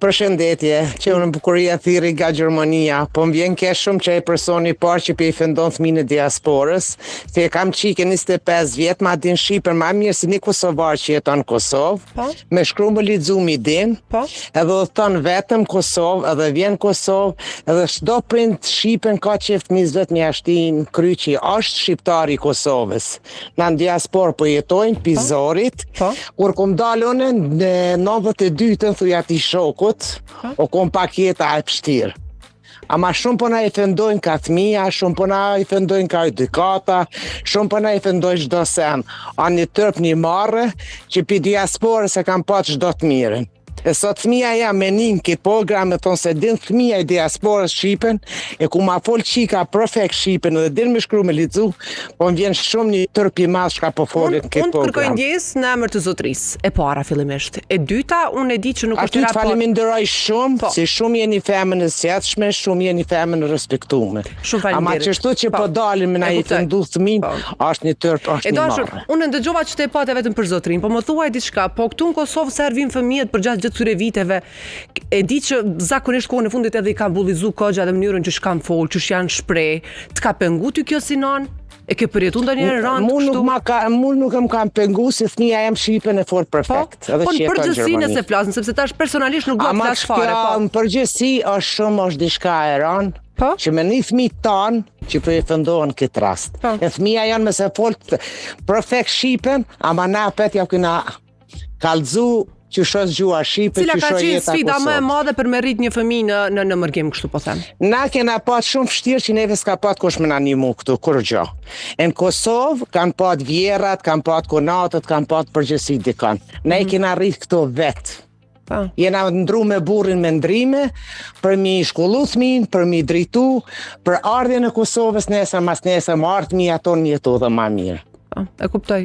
Përshëndetje, që unë bukuria thiri nga Gjermania, po më vjen keq shumë që e personi parë që pe i fendon fëmijën e diasporës, se kam qike 25 vjet, ma din Shqipën ma mirë si një Kosovar që jeton në Kosovë, me shkru më lexu mi din, edhe dhe thon vetëm Kosovë, edhe vjen Kosovë, edhe çdo prind Shqipën ka që fëmijës vet me ashtin kryqi, është shqiptar i Kosovës. Na në diasporë po jetojnë pizorit, kur kom dalë unë në 92-ën thuj ati shokut, o kom pak jeta e pështirë. Ama shumë po na i fendojnë ka fëmija, shumë po na i fendojnë ka edukata, shumë po na i fendojnë çdo sen. A një tërp një marrë, që pi diasporës e kam pa çdo të mirën. E sot fëmija jam me nin këtë program e thonë se din fëmija i diasporës Shqipen, e ku ma fol qika perfekt Shqipen edhe din me shkru me lexu, po më vjen shumë një tërp i madh shka po folit në këtë program. Unë kërkoj ndjesë në emër të zotrisë, e para fillimisht. E dyta, unë e di që nuk është raport. Aty faleminderoj shumë, si shumë jeni femën e sjetshme, shumë jeni femën e respektume. Shumë faleminderit. Ama çështu që po dalin me na i fendu fëmin, është një tërp, është një marrë. Unë ndëgjova që te pate vetëm për zotrin, po më thuaj diçka, po këtu në Kosovë servin fëmijët për gjatë këtyre viteve, e di që zakonisht kohën e fundit edhe i kam bullizu kogja dhe mënyrën që shkam fol, që janë shprej, të ka pengu ty kjo si nan? E ke përjetu ndonjëherë rand kështu? Unë nuk më kam pengu se fëmija jam Shqipen e fort perfekt. Po në përgjithësi nëse flasin, sepse tash personalisht nuk do të flas fare. Në përgjithësi është diçka e rënd, që me një fëmijë tanë që po i fendohen këtë rast. E fëmija janë me se fort perfekt Shqipen, ama na petja këna kallëzu që shos gjua Shqipe, që shos jeta Kosovë. Cila ka qenë sfida më e madhe për me rrit një fëmijë në mërgim kështu po them? Na kena pat shumë vështirë që neve s'ka pat kush me na ndihmu këtu, kur gjë. Në Kosovë kanë pat vjerat, kanë pat konatët, kanë pat përgjësi dikon. Ne kena rrit këto vetë. Jena ndru me burrin me ndrime, për mi shkollu fëmin, për mi dritu, për ardhjen e Kosovës nesër mas nesër, më ardhmi ato një jetu dhe ma mirë. E kuptoj.